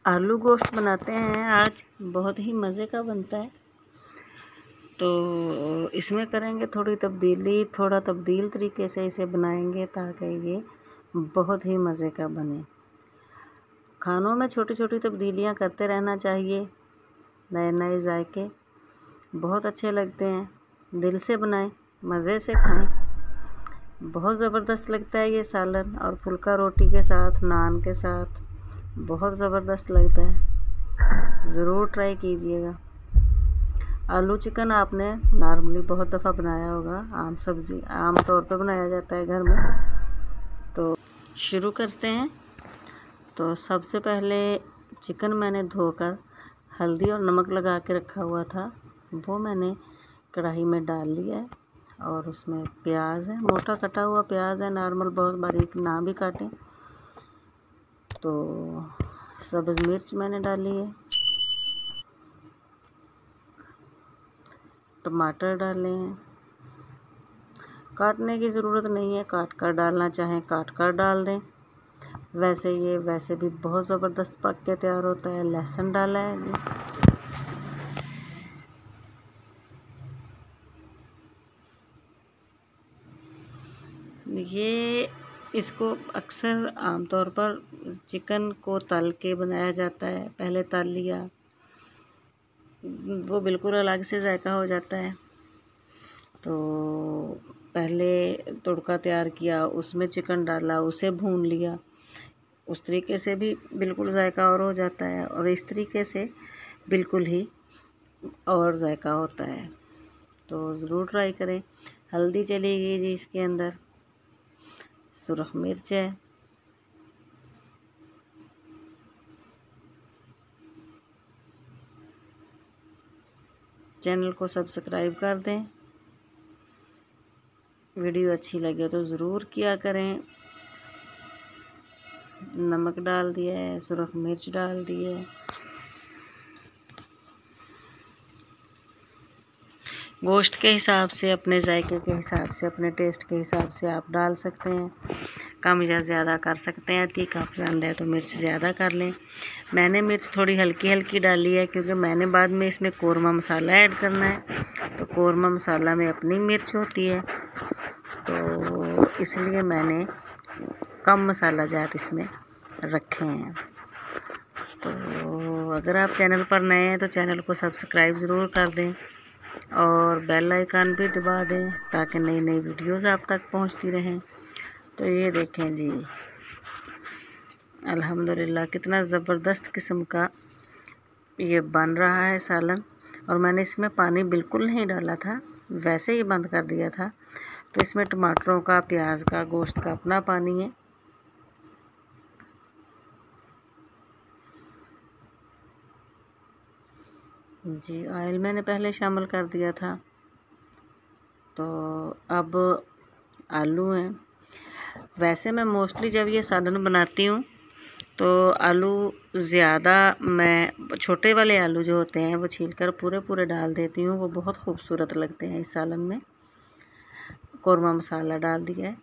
आलू गोश्त बनाते हैं आज, बहुत ही मज़े का बनता है। तो इसमें करेंगे थोड़ी तब्दीली, थोड़ा तब्दील तरीके से इसे बनाएंगे ताकि ये बहुत ही मज़े का बने। खानों में छोटी छोटी तब्दीलियां करते रहना चाहिए। नए नए जायके बहुत अच्छे लगते हैं। दिल से बनाएं, मज़े से खाएं। बहुत ज़बरदस्त लगता है ये सालन, और फुल्का रोटी के साथ, नान के साथ बहुत ज़बरदस्त लगता है। ज़रूर ट्राई कीजिएगा। आलू चिकन आपने नॉर्मली बहुत दफ़ा बनाया होगा, आम सब्ज़ी आम तौर पे बनाया जाता है घर में। तो शुरू करते हैं। तो सबसे पहले चिकन मैंने धोकर हल्दी और नमक लगा के रखा हुआ था, वो मैंने कढ़ाई में डाल लिया है। और उसमें प्याज है, मोटा कटा हुआ प्याज है, नॉर्मल, बहुत बारीक ना भी काटें। तो सब्ज़ मिर्च मैंने डाली है, टमाटर डाले हैं। काटने की ज़रूरत नहीं है, काट कर डालना चाहें काट कर डाल दें। वैसे भी बहुत ज़बरदस्त पक के तैयार होता है। लहसुन डाला है जी, ये इसको अक्सर आमतौर पर चिकन को तल के बनाया जाता है। पहले तल लिया, वो बिल्कुल अलग से जायका हो जाता है। तो पहले तड़का तैयार किया, उसमें चिकन डाला, उसे भून लिया, उस तरीके से भी बिल्कुल जायका और हो जाता है। और इस तरीके से बिल्कुल ही और जायका होता है। तो ज़रूर ट्राई करें। हल्दी चली गई जी इसके अंदर, सुरख मिर्च है, चैनल को सब्सक्राइब कर दें। वीडियो अच्छी लगे तो ज़रूर किया करें। नमक डाल दिया है, सुरख मिर्च डाल दिए। गोश्त के हिसाब से, अपने जायके के हिसाब से, अपने टेस्ट के हिसाब से आप डाल सकते हैं। कम या ज़्यादा कर सकते हैं। तीखा पसंद है तो मिर्च ज़्यादा कर लें। मैंने मिर्च थोड़ी हल्की हल्की डाली है, क्योंकि मैंने बाद में इसमें कौरमा मसाला ऐड करना है। तो कौरमा मसाला में अपनी मिर्च होती है, तो इसलिए मैंने कम मसाला जात इसमें रखे हैं। तो अगर आप चैनल पर नए हैं तो चैनल को सब्सक्राइब ज़रूर कर दें और बेल आइकन भी दबा दें, ताकि नई नई वीडियोज़ आप तक पहुंचती रहें। तो ये देखें जी, अल्हम्दुलिल्लाह कितना ज़बरदस्त किस्म का ये बन रहा है सालन। और मैंने इसमें पानी बिल्कुल नहीं डाला था, वैसे ही बंद कर दिया था। तो इसमें टमाटरों का, प्याज का, गोश्त का अपना पानी है। जी, ऑयल मैंने पहले शामिल कर दिया था। तो अब आलू हैं। वैसे मैं मोस्टली जब ये सालन बनाती हूँ तो आलू ज़्यादा, मैं छोटे वाले आलू जो होते हैं वो छीलकर पूरे पूरे डाल देती हूँ। वो बहुत खूबसूरत लगते हैं इस सालन में। कौरमा मसाला डाल दिया है।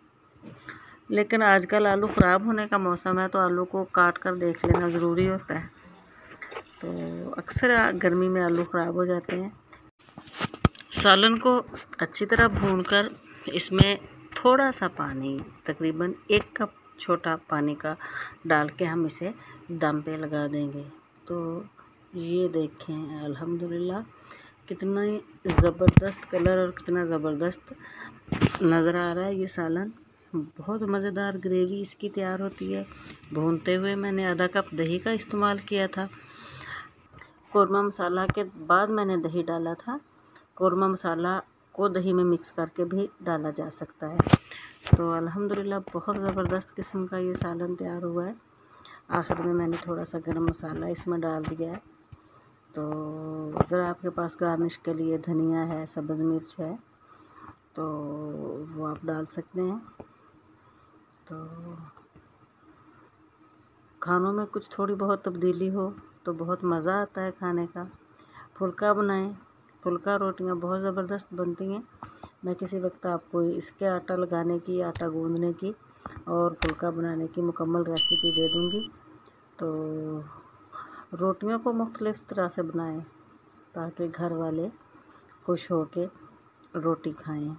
लेकिन आजकल आलू ख़राब होने का मौसम है, तो आलू को काट कर देख लेना ज़रूरी होता है। तो अक्सर गर्मी में आलू ख़राब हो जाते हैं। सालन को अच्छी तरह भूनकर इसमें थोड़ा सा पानी, तकरीबन 1 कप छोटा पानी का डाल के हम इसे दम पे लगा देंगे। तो ये देखें अल्हम्दुलिल्लाह कितना ज़बरदस्त कलर और कितना ज़बरदस्त नज़र आ रहा है ये सालन। बहुत मज़ेदार ग्रेवी इसकी तैयार होती है। भूनते हुए मैंने आधा कप दही का इस्तेमाल किया था। कौरमा मसाला के बाद मैंने दही डाला था। कौरमा मसाला को दही में मिक्स करके भी डाला जा सकता है। तो अल्हम्दुलिल्लाह बहुत ज़बरदस्त किस्म का ये सालन तैयार हुआ है। आखिर में मैंने थोड़ा सा गरम मसाला इसमें डाल दिया है। तो अगर आपके पास गार्निश के लिए धनिया है, सब्ज़ मिर्च है, तो वो आप डाल सकते हैं। तो खानों में कुछ थोड़ी बहुत तब्दीली हो तो बहुत मज़ा आता है खाने का। फुल्का बनाएं, फुल्का रोटियां बहुत ज़बरदस्त बनती हैं। मैं किसी वक्त आपको इसके आटा लगाने की, आटा गूंदने की और फुल्का बनाने की मुकम्मल रेसिपी दे दूँगी। तो रोटियों को मुख्तलिफ़ तरह से बनाएं ताकि घर वाले खुश हो के रोटी खाएं।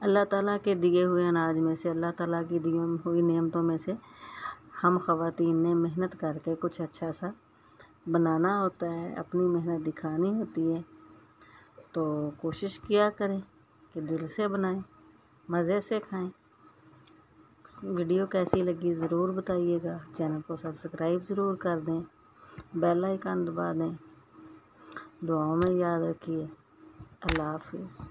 अल्लाह ताला के दिए हुए अनाज में से, अल्लाह ताला की दी हुई नेमतों में से हम ख़वातीन ने मेहनत करके कुछ अच्छा सा बनाना होता है, अपनी मेहनत दिखानी होती है। तो कोशिश किया करें कि दिल से बनाएं, मज़े से खाएं। वीडियो कैसी लगी ज़रूर बताइएगा। चैनल को सब्सक्राइब ज़रूर कर दें, बेल आइकन दबा दें। दुआओं में याद रखिए। अल्लाह हाफिज़।